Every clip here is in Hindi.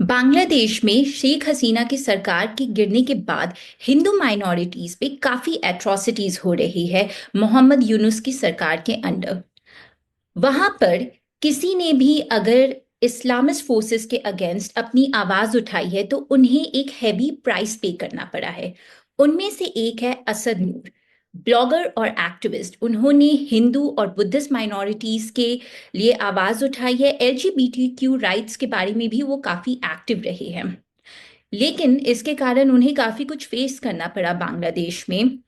बांग्लादेश में शेख हसीना की सरकार के गिरने के बाद हिंदू माइनॉरिटीज पे काफी एट्रॉसिटीज हो रही है मोहम्मद यूनुस की सरकार के अंडर। वहां पर किसी ने भी अगर इस्लामिस्ट फोर्सेस के अगेंस्ट अपनी आवाज उठाई है तो उन्हें एक हैवी प्राइस पे करना पड़ा है। उनमें से एक है असद नूर, ब्लॉगर और एक्टिविस्ट। उन्होंने हिंदू और बुद्धिस्ट माइनॉरिटीज के लिए आवाज उठाई है। एलजीबीटीक्यू राइट्स के बारे में भी वो काफी एक्टिव रहे हैं, लेकिन इसके कारण उन्हें काफी कुछ फेस करना पड़ा बांग्लादेश में।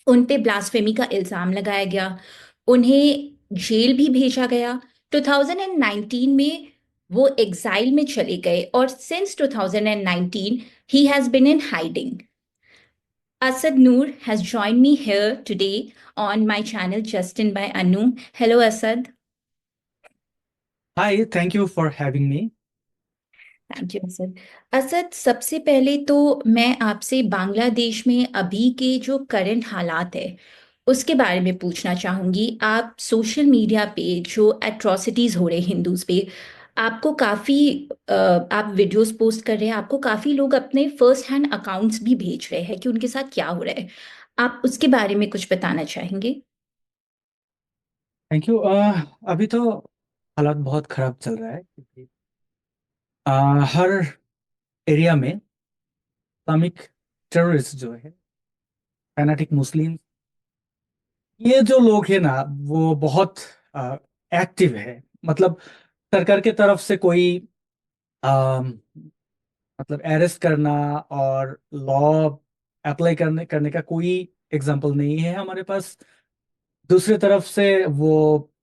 उन पे ब्लास्फेमी का इल्जाम लगाया गया, उन्हें जेल भी भेजा गया। 2019 में वो एग्जाइल में चले गए और since 2019 he has been in hiding. Asad Noor has joined me here today on my channel Justin by Anu. Hello Asad. Hi, thank you for having me. Thank you Asad. Asad, सबसे पहले तो मैं आपसे बांग्लादेश में अभी के जो करंट हालात है उसके बारे में पूछना चाहूंगी। आप सोशल मीडिया पे जो एट्रॉसिटीज हो रहे हिंदूज पे, आपको काफी आप वीडियोस पोस्ट कर रहे हैं, आपको काफी लोग अपने फर्स्ट हैंड अकाउंट्स भी भेज रहे हैं कि उनके साथ क्या हो रहा है। आप उसके बारे में कुछ बताना चाहेंगे? Thank you. अभी तो हालात बहुत खराब चल रहा है क्योंकि हर एरिया में इस्लामिक टेररिस्ट जो है, फैनाटिक मुस्लिम, ये जो लोग हैं ना, वो बहुत एक्टिव है। मतलब सरकार के तरफ से कोई आ, मतलब अरेस्ट करना और लॉ अप्लाई करने करने का कोई एग्जाम्पल नहीं है हमारे पास। दूसरी तरफ से वो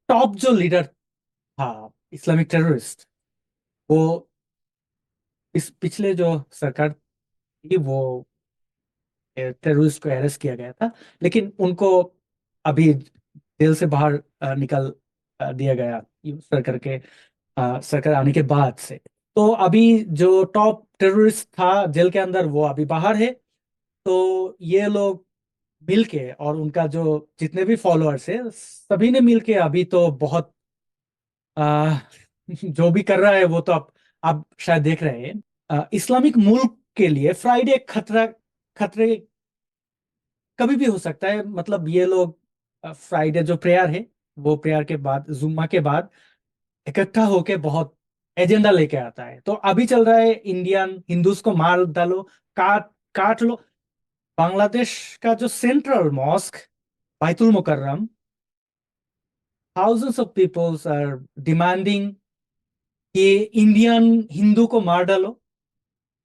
टॉप जो लीडर था इस्लामिक टेररिस्ट, वो इस पिछले जो सरकार थी, वो टेररिस्ट को अरेस्ट किया गया था, लेकिन उनको अभी जेल से बाहर निकल दिया गया सरकार के सरकार आने के बाद से। तो अभी जो टॉप टेररिस्ट था जेल के अंदर, वो अभी बाहर है। तो ये लोग मिलके और उनका जो जितने भी फॉलोअर्स है, सभी ने मिलके अभी तो बहुत आ, जो भी कर रहा है वो तो आप शायद देख रहे हैं। इस्लामिक मुल्क के लिए फ्राइडे खतरा खतरे कभी भी हो सकता है। मतलब ये लोग फ्राइडे जो प्रेयर है, वो प्रेयर के बाद, जुम्मा के बाद इकट्ठा होके बहुत एजेंडा लेके आता है। तो अभी चल रहा है इंडियन हिंदूज को मार डालो, काट काट लो। बांग्लादेश का जो central mosque Baitul Mukarram, thousands of peoples are demanding कि इंडियन हिंदू को मार डालो,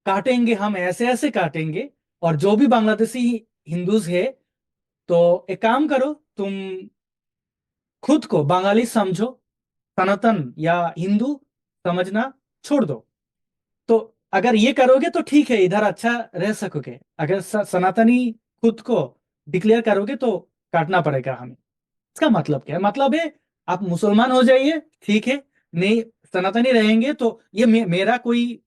काटेंगे हम, ऐसे ऐसे काटेंगे। और जो भी बांग्लादेशी हिंदूज है, तो एक काम करो, तुम खुद को बंगाली समझो, सनातन या हिंदू समझना छोड़ दो। तो अगर ये करोगे तो ठीक है, इधर अच्छा रह सकोगे। अगर सनातनी खुद को डिक्लेयर करोगे तो काटना पड़ेगा हमें। इसका मतलब क्या है? मतलब है आप मुसलमान हो जाइए, ठीक है, नहीं सनातनी रहेंगे तो ये मेरा कोई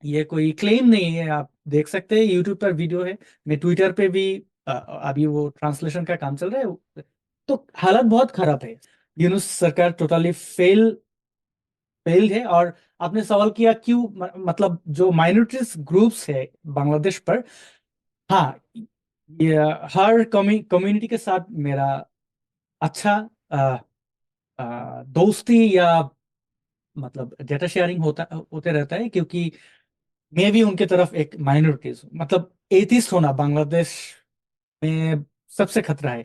ये कोई क्लेम नहीं है। आप देख सकते हैं, यूट्यूब पर वीडियो है, मैं ट्विटर पे भी अभी वो ट्रांसलेशन का काम चल रहा है। तो हालत बहुत खराब है। यूनुस सरकार टोटली फेल्ड है। और आपने सवाल किया क्यों, मतलब जो माइनॉरिटीज ग्रुप्स है बांग्लादेश पर, हाँ, ये हर कम्युनिटी के साथ मेरा अच्छा अ, दोस्ती या मतलब डेटा शेयरिंग होते रहता है, क्योंकि मैं भी उनके तरफ एक माइनॉरिटीज हूँ। मतलब एथिस्ट होना बांग्लादेश में सबसे खतरा है।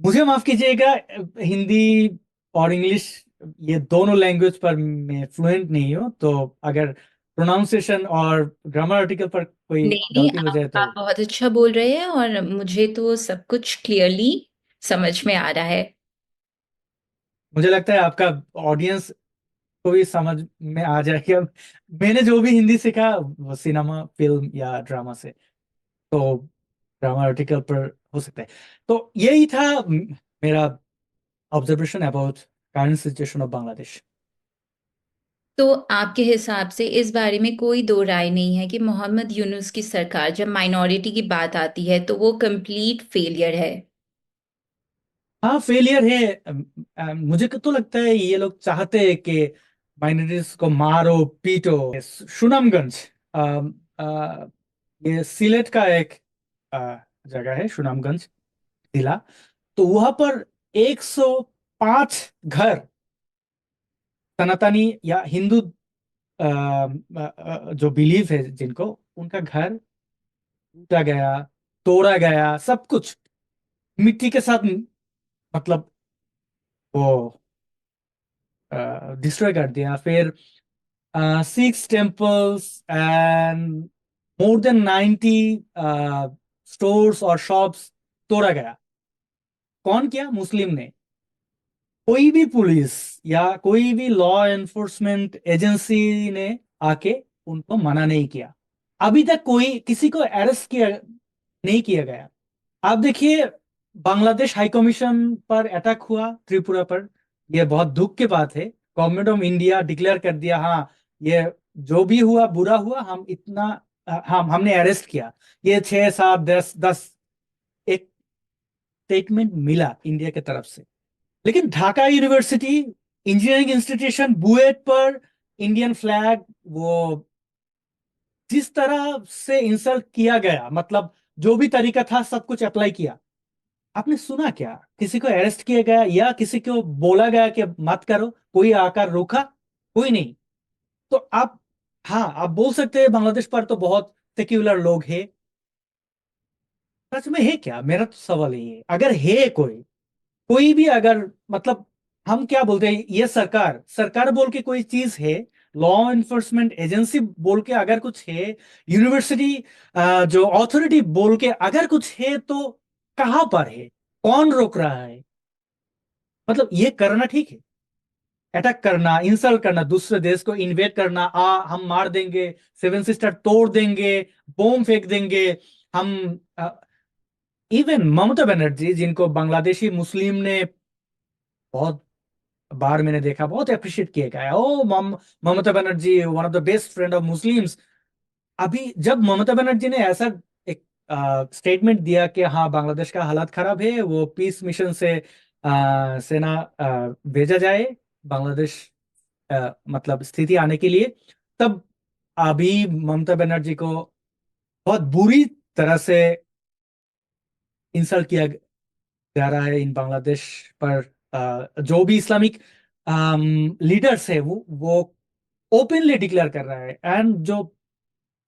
मुझे माफ कीजिएगा, हिंदी और इंग्लिश ये दोनों लैंग्वेज पर मैं फ्लुएंट नहीं हूँ, तो अगर प्रोनाउंसिएशन और ग्रामर आर्टिकल पर कोई नहीं नहीं, गलती हो जाए आप तो बहुत अच्छा बोल रहे हैं और मुझे तो सब कुछ क्लियरली समझ में आ रहा है। मुझे लगता है आपका ऑडियंस को भी समझ में आ जाएगा। मैंने जो भी हिंदी सीखा वो सिनेमा, फिल्म या ड्रामा से, तो ग्रामर आर्टिकल पर हो सकता है। तो यही था मेरा observation about current situation of Bangladesh. तो आपके हिसाब से इस बारे में कोई दो राय नहीं है कि मोहम्मद यूनुस की सरकार, जब माइनॉरिटी की बात आती है तो वो कंप्लीट फेलियर है? हाँ, फेलियर है। मुझे तो लगता है ये लोग चाहते हैं कि माइनॉरिटीज को मारो पीटो। सुनामगंज, अम, अ, ये सिलेट का एक अ, जगह है, सुनामगंज जिला। तो वहां पर 105 घर सनातनी या हिंदू जो बिलीव है जिनको, उनका घर लूटा गया, तोड़ा गया, सब कुछ मिट्टी के साथ, मतलब वो डिस्ट्रॉय कर दिया। फिर 6 temples and more than 90 stores और शॉप्स तोड़ा गया। कौन किया? मुस्लिम ने। कोई भी पुलिस या कोई भी लॉ एनफोर्समेंट एजेंसी ने आके उनको मना नहीं किया। अभी तक कोई किसी को अरेस्ट किया नहीं किया गया। आप देखिए, बांग्लादेश हाई कमीशन पर अटैक हुआ त्रिपुरा पर। यह बहुत दुख की बात है। गवर्नमेंट ऑफ इंडिया डिक्लेयर कर दिया, हाँ ये जो भी हुआ बुरा हुआ, हम इतना हमने अरेस्ट किया। ये 6 7 10 10 एक स्टेटमेंट मिला इंडिया की तरफ से। लेकिन ढाका यूनिवर्सिटी इंजीनियरिंग इंस्टीट्यूशन बुएट पर इंडियन फ्लैग, वो जिस तरह से इंसल्ट किया गया, मतलब जो भी तरीका था सब कुछ अप्लाई किया। आपने सुना क्या? किसी को अरेस्ट किया गया या किसी को बोला गया कि मत करो? कोई आकर रोका? कोई नहीं। तो आप, हाँ आप बोल सकते हैं बांग्लादेश पर तो बहुत सेक्युलर लोग हैं। सच में है क्या? मेरा तो सवाल यही है। अगर है कोई, कोई भी अगर, मतलब हम क्या बोलते हैं, ये सरकार सरकार बोल के कोई चीज है, लॉ एनफोर्समेंट एजेंसी बोल के अगर कुछ है, यूनिवर्सिटी जो अथॉरिटी बोल के अगर कुछ है, तो कहां पर है? कौन रोक रहा है? मतलब ये करना ठीक है? अटैक करना, इंसल्ट करना, दूसरे देश को इन्वेट करना, हम मार देंगे, सेवन सिस्टर तोड़ देंगे, बम फेंक देंगे हम। इवन ममता बनर्जी, जिनको बांग्लादेशी मुस्लिम ने बहुत बार मैंने देखा बहुत अप्रिशिएट किया गया, ओ Mamata Banerjee one of the best friend of Muslims. अभी जब ममता बनर्जी ने ऐसा एक स्टेटमेंट दिया कि हाँ बांग्लादेश का हालत खराब है, वो पीस मिशन से सेना भेजा जाए बांग्लादेश, मतलब स्थिति आने के लिए, तब अभी ममता बनर्जी को बहुत बुरी तरह से इंसल्ट किया जा रहा है इन बांग्लादेश पर। जो भी इस्लामिक लीडर्स है, वो ओपनली डिक्लेयर कर रहा है। एंड जो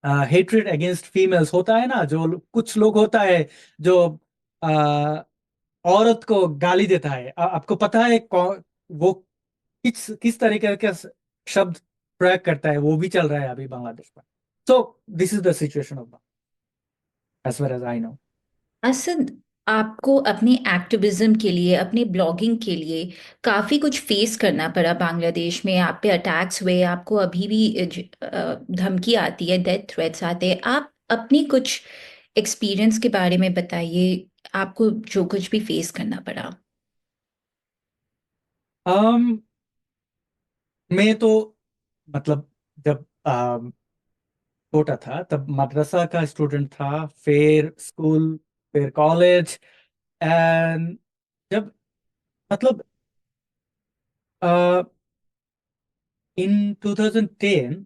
हेट्रेड अगेंस्ट फीमेल्स होता है ना, जो कुछ लोग होता है जो अ, औरत को गाली देता है, आपको पता है कौन वो, किस तरीके के शब्द प्रयोग करता है, वो भी चल रहा है अभी बांग्लादेश पर। So this is the situation of as far as I know. Asad, आपको अपने एक्टिविज्म के लिए, अपने ब्लॉगिंग के लिए काफ़ी कुछ फेस करना पड़ा बांग्लादेश में। आप पे अटैक्स हुए, आपको अभी भी धमकी आती है, डेथ थ्रेट्स आते हैं। आप अपनी कुछ एक्सपीरियंस के बारे में बताइए, आपको जो कुछ भी फेस करना पड़ा। um, मैं तो, मतलब जब छोटा था तब मदरसा का स्टूडेंट था, फिर स्कूल, फिर कॉलेज। एंड जब, मतलब इन 2010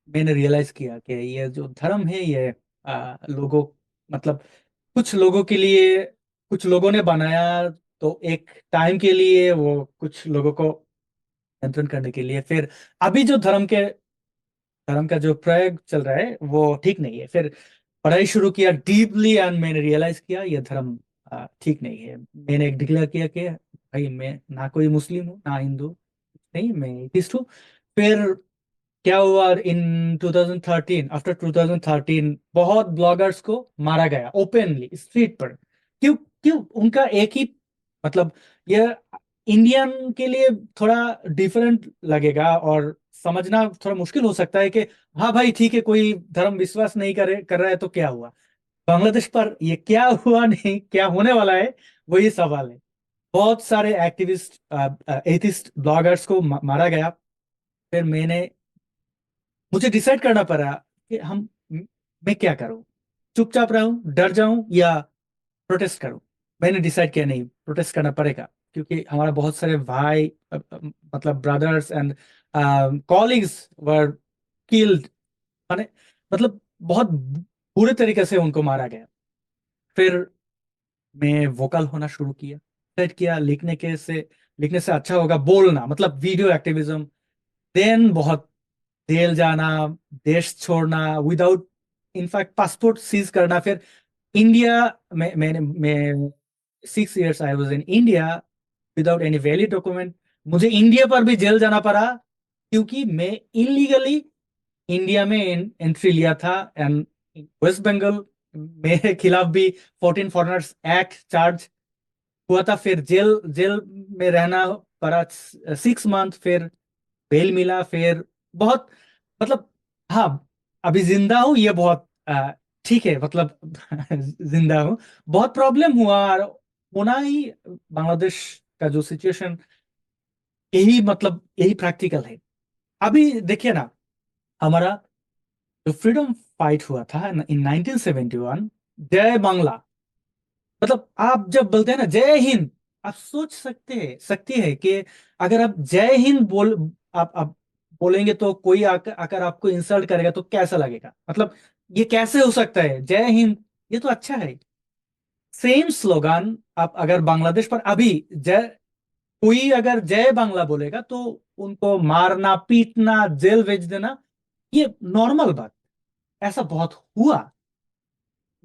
मैंने रियलाइज किया कि ये जो धर्म है, ये लोगों, मतलब कुछ लोगों के लिए, कुछ लोगों ने बनाया तो एक टाइम के लिए, वो कुछ लोगों को नियंत्रण करने के लिए। फिर अभी जो धर्म का जो प्रयोग चल रहा है वो ठीक नहीं है। फिर पढ़ाई शुरू किया डीपली एंड मैंने रियलाइज किया ये धर्म ठीक नहीं है। मैंने एक डिक्लेयर किया कि भाई मैं ना कोई मुस्लिम हूँ ना हिंदू, नहीं मैं एथिस्ट हूँ। फिर क्या हुआ, इन 2013, आफ्टर 2013 बहुत ब्लॉगर्स को मारा गया ओपनली स्ट्रीट पर। क्यों? क्यों? उनका एक ही, मतलब ये इंडियन के लिए थोड़ा डिफरेंट लगेगा और समझना थोड़ा मुश्किल हो सकता है कि हाँ भाई ठीक है, कोई धर्म विश्वास नहीं कर रहा है तो क्या हुआ। बांग्लादेश पर ये क्या हुआ, नहीं क्या होने वाला है, वही सवाल है। बहुत सारे एक्टिविस्ट, एथिस्ट ब्लॉगर्स को मारा गया। फिर मुझे डिसाइड करना पड़ा कि मैं क्या करूं, चुपचाप रहूं, डर जाऊं या प्रोटेस्ट करूं। मैंने डिसाइड किया नहीं, प्रोटेस्ट करना पड़ेगा। क्योंकि हमारा बहुत सारे भाई मतलब brothers and colleagues were killed, माने मतलब बहुत बुरे तरीके से उनको मारा गया। फिर मैं वोकल होना शुरू किया, सेट किया, लिखने से अच्छा होगा बोलना, मतलब वीडियो एक्टिविज्म। देन बहुत जेल जाना, देश छोड़ना विदाउट इनफैक्ट पासपोर्ट सीज करना। फिर इंडिया में मैं 6 years I was in India without any valid document. मुझे इंडिया पर भी जेल जाना पड़ा क्योंकि मैं इलीगली इंडिया में एंट्री लिया था। एंड वेस्ट बंगाल मेरे खिलाफ भी 14 फॉरेनर्स एक्ट चार्ज हुआ था। फिर जेल जेल में रहना पड़ा 6 मंथ। फिर बेल मिला। फिर बहुत मतलब, हाँ, अभी जिंदा हूँ, ये बहुत ठीक है, मतलब जिंदा हूँ। बहुत प्रॉब्लम हुआ और होना ही, बांग्लादेश का जो सिचुएशन, यही मतलब यही प्रैक्टिकल है। अभी देखिए ना, हमारा जो फ्रीडम फाइट हुआ था इन 1971, जय बांग्ला, मतलब आप जब बोलते हैं ना जय हिंद, आप सोच सकती है कि अगर आप जय हिंद आप बोलेंगे तो कोई आकर आपको इंसल्ट करेगा तो कैसा लगेगा, मतलब ये कैसे हो सकता है जय हिंद, ये तो अच्छा है। सेम स्लोगान आप अगर बांग्लादेश पर अभी जय, कोई अगर जय बांग्ला बोलेगा तो उनको मारना, पीटना, जेल भेज देना, ये नॉर्मल बात। ऐसा बहुत हुआ।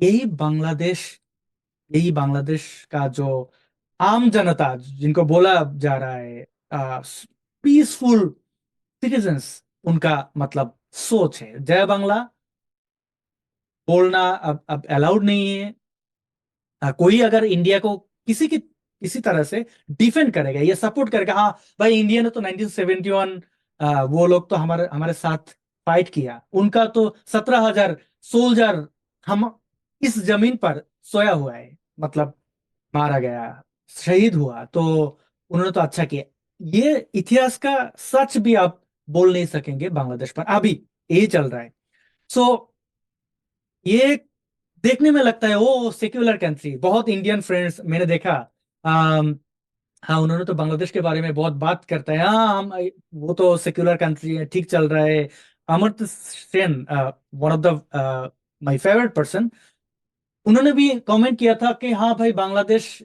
यही बांग्लादेश यही बांग्लादेश का जो आम जनता जिनको बोला जा रहा है पीसफुल सिटीजन्स, उनका मतलब सोच है जय बांग्ला बोलना अब अलाउड नहीं है। कोई अगर इंडिया को किसी तरह से डिफेंड करेगा, ये सपोर्ट करेगा, हाँ भाई इंडिया ने तो 1971 वो लोग तो हमारे हमारे साथ फाइट किया, उनका तो 17,000 सोल्जर हम इस जमीन पर सोया हुआ है, मतलब मारा गया, शहीद हुआ, तो उन्होंने तो अच्छा किया। ये इतिहास का सच भी आप बोल नहीं सकेंगे बांग्लादेश पर, अभी यही चल रहा है। सो ये देखने में लगता है वो सेक्युलर कंट्री, बहुत इंडियन फ्रेंड्स मैंने देखा। अम, हाँ, उन्होंने तो बांग्लादेश के बारे में बहुत बात करता है, हाँ हम वो तो सेक्युलर कंट्री है, ठीक चल रहा है। Amartya Sen, one of the my favourite person, उन्होंने भी कमेंट किया था कि हाँ भाई बांग्लादेश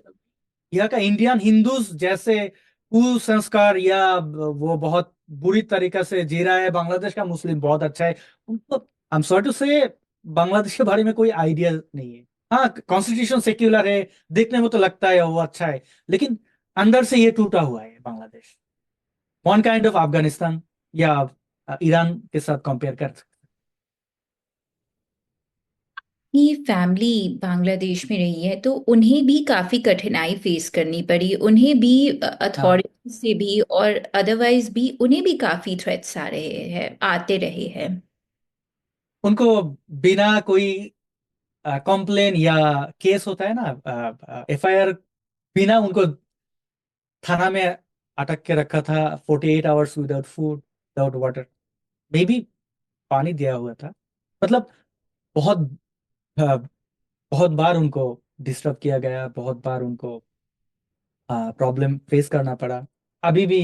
यहाँ का इंडियन हिंदूज जैसे कुसंस्कार या वो बहुत बुरी तरीके से जी रहा है, बांग्लादेश का मुस्लिम बहुत अच्छा है। उनको आई एम सॉरी टू से बांग्लादेश के बारे में कोई आइडिया नहीं है। हाँ, कॉन्स्टिट्यूशन सेक्युलर है, देखने में तो लगता है वो अच्छा है, लेकिन अंदर से ये टूटा हुआ है Bangladesh. One kind of Afghanistan या ईरान के साथ कंपेयर कर सकते ये फैमिली बांग्लादेश में रही है तो उन्हें भी काफी कठिनाई फेस करनी पड़ी, उन्हें भी हैं। हाँ, अथॉरिटी से भी और अदरवाइज भी उन्हें भी काफी थ्रेट्स आ रहे हैं, आते रहे हैं। उनको बिना कोई कंप्लेन या केस होता है ना, एफआईआर, बिना उनको थाना में अटक के रखा था 48 hours without food, without water, may be पानी दिया हुआ था, मतलब बहुत अ, बहुत बार उनको डिस्टर्ब किया गया, बहुत बार उनको प्रॉब्लम फेस करना पड़ा। अभी भी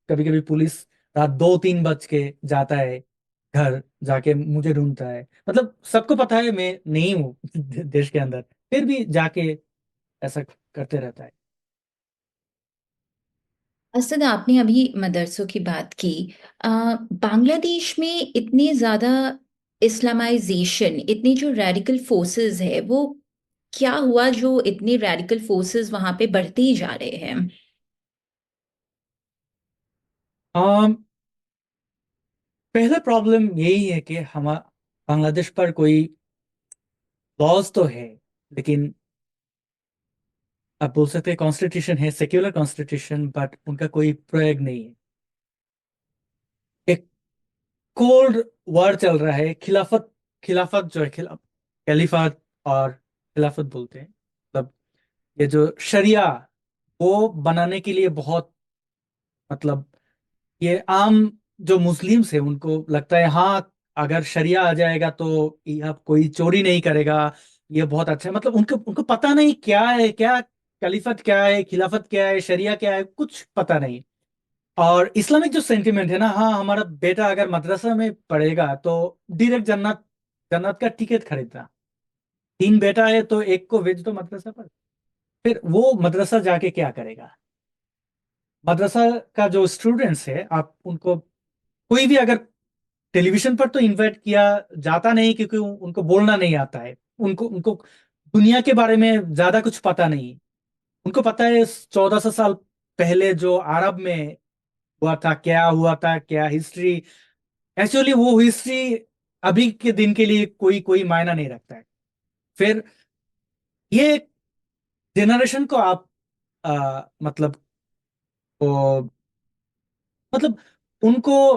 कभी कभी पुलिस रात 2-3 बज के जाता है घर, जाके मुझे ढूंढता है, मतलब सबको पता है मैं नहीं हूँ देश के अंदर, फिर भी जाके ऐसा करते रहता है। असद, आपने अभी मदरसों की बात की। बांग्लादेश में इतने ज्यादा इस्लामाइजेशन, इतने जो रेडिकल फोर्सेस है, वो क्या हुआ जो इतने रेडिकल फोर्सेस वहां पे बढ़ते ही जा रहे हैं? अम, पहला प्रॉब्लम यही है कि हम बांग्लादेश पर कोई लॉज तो है, लेकिन आप बोल सकते हैं कॉन्स्टिट्यूशन है, सेक्युलर कॉन्स्टिट्यूशन, बट उनका कोई प्रयोग नहीं है। एक कोल्ड वॉर चल रहा है, खिलाफत, खिलाफत जो है, खलीफत और खिलाफत बोलते हैं, मतलब ये जो शरिया वो बनाने के लिए बहुत, मतलब ये आम जो मुस्लिम्स है उनको लगता है हाँ अगर शरिया आ जाएगा तो यहाँ कोई चोरी नहीं करेगा, ये बहुत अच्छा है, मतलब उनको उनको पता नहीं क्या है, क्या खलीफत क्या है, खिलाफत क्या है, शरिया क्या है, कुछ पता नहीं। और इस्लामिक जो सेंटिमेंट है ना, हाँ हमारा बेटा अगर मदरसा में पढ़ेगा तो डायरेक्ट जन्नत, जन्नत का टिकट खरीदना। तीन बेटा है तो एक को भेज दो मदरसा पर। फिर वो मदरसा जाके क्या करेगा? मदरसा का जो स्टूडेंट्स है, आप उनको कोई भी अगर टेलीविजन पर तो इनवाइट किया जाता नहीं, क्योंकि उनको बोलना नहीं आता है। उनको उनको दुनिया के बारे में ज्यादा कुछ पता नहीं। उनको पता है 1400 साल पहले जो अरब में हुआ था, क्या हुआ था, क्या हिस्ट्री। एक्चुअली वो हिस्ट्री अभी के दिन के लिए कोई कोई मायना नहीं रखता है। फिर ये जनरेशन को आप मतलब वो, मतलब उनको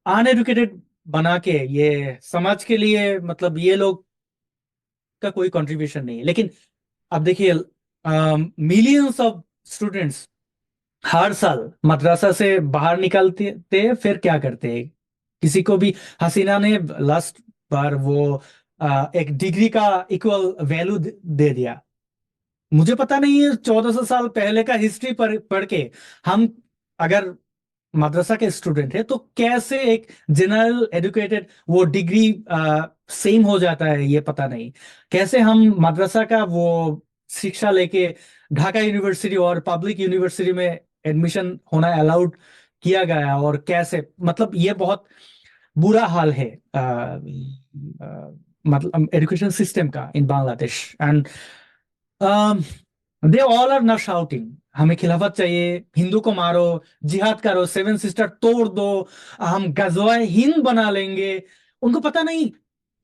अनएडुकेटेड बना के, ये समाज के लिए मतलब ये लोग का कोई कंट्रीब्यूशन नहीं है। लेकिन अब देखिए, मिलियंस ऑफ स्टूडेंट्स हर साल मदरसा से बाहर निकलते थे, फिर क्या करते हैं? किसी को भी हसीना ने लास्ट बार वो एक डिग्री का इक्वल वैल्यू दे दिया। मुझे पता नहीं है, 1400 साल पहले का हिस्ट्री पढ़ के हम अगर मदरसा के स्टूडेंट है तो कैसे एक जनरल एजुकेटेड वो डिग्री सेम हो जाता है, ये पता नहीं। कैसे हम मदरसा का वो शिक्षा लेके ढाका यूनिवर्सिटी और पब्लिक यूनिवर्सिटी में एडमिशन होना अलाउड किया गया, और कैसे मतलब ये बहुत बुरा हाल है मतलब एजुकेशन सिस्टम का in Bangladesh. And they all are now shouting, हमें खिलाफत चाहिए, हिंदू को मारो, जिहाद करो, सेवन सिस्टर तोड़ दो, हम गजवाए हिंद बना लेंगे। उनको पता नहीं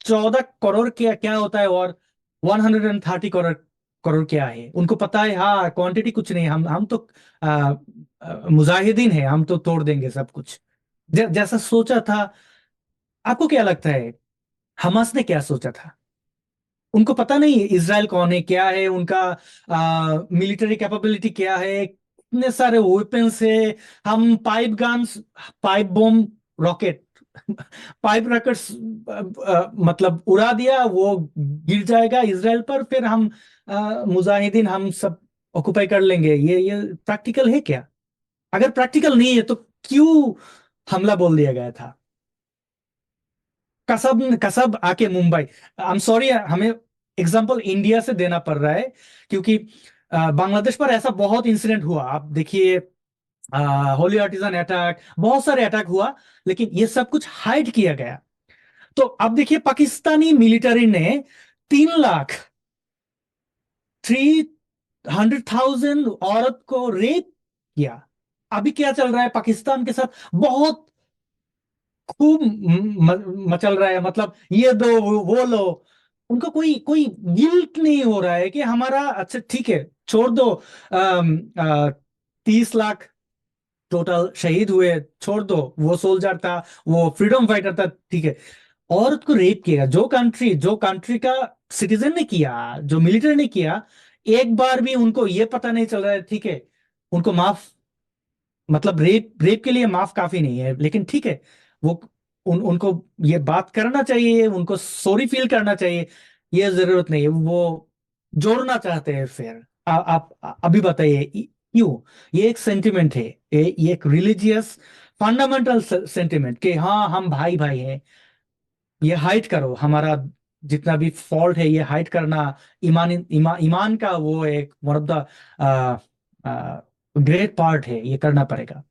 14 करोड़ क्या क्या होता है, और 130 करोड़ करोड़ क्या है। उनको पता है हाँ क्वांटिटी कुछ नहीं, हम तो मुजाहिदीन है, हम तो तोड़ देंगे सब कुछ। जैसा सोचा था। आपको क्या लगता है हमास ने क्या सोचा था? उनको पता नहीं इसराइल कौन है, क्या है उनका मिलिट्री कैपेबिलिटी क्या है, कितने सारे वेपन्स है। हम pipe guns, pipe bomb, rocket pipe rockets मतलब उड़ा दिया, वो गिर जाएगा इसराइल पर, फिर हम मुजाहिदीन हम सब ऑक्युपाई कर लेंगे। ये प्रैक्टिकल है क्या? अगर प्रैक्टिकल नहीं है तो क्यों हमला बोल दिया गया था? कसब कसब आके मुंबई। आई एम सॉरी, हमें एग्जांपल इंडिया से देना पड़ रहा है, क्योंकि बांग्लादेश पर ऐसा बहुत इंसिडेंट हुआ। आप देखिए, होली आर्टिजन अटैक, बहुत सारे अटैक हुआ, लेकिन ये सब कुछ हाइड किया गया। तो अब देखिए, पाकिस्तानी मिलिट्री ने 3 लाख, 300,000 औरत को रेप किया। अभी क्या चल रहा है पाकिस्तान के साथ? बहुत खूब मचल रहा है, मतलब ये दो वो लो। उनको कोई कोई गिल्ट नहीं हो रहा है कि हमारा, अच्छा ठीक है छोड़ दो, 30 लाख टोटल शहीद हुए, छोड़ दो, वो सोल्जर था, वो फ्रीडम फाइटर था, ठीक है। औरत को रेप किया, जो कंट्री का सिटीजन ने किया, जो मिलिट्री ने किया, एक बार भी उनको ये पता नहीं चल रहा है, ठीक है उनको माफ, मतलब रेप रेप के लिए माफ काफी नहीं है, लेकिन ठीक है वो उनको ये बात करना चाहिए, उनको सॉरी फील करना चाहिए। ये जरूरत नहीं है, वो जोड़ना चाहते हैं फिर। आप अभी बताइए क्यों? ये एक सेंटिमेंट है, ये एक रिलीजियस फंडामेंटल सेंटिमेंट कि हाँ हम भाई भाई हैं। ये हाइड करो, हमारा जितना भी फॉल्ट है ये हाइड करना ईमान का वो एक one of the great part है, ये करना पड़ेगा।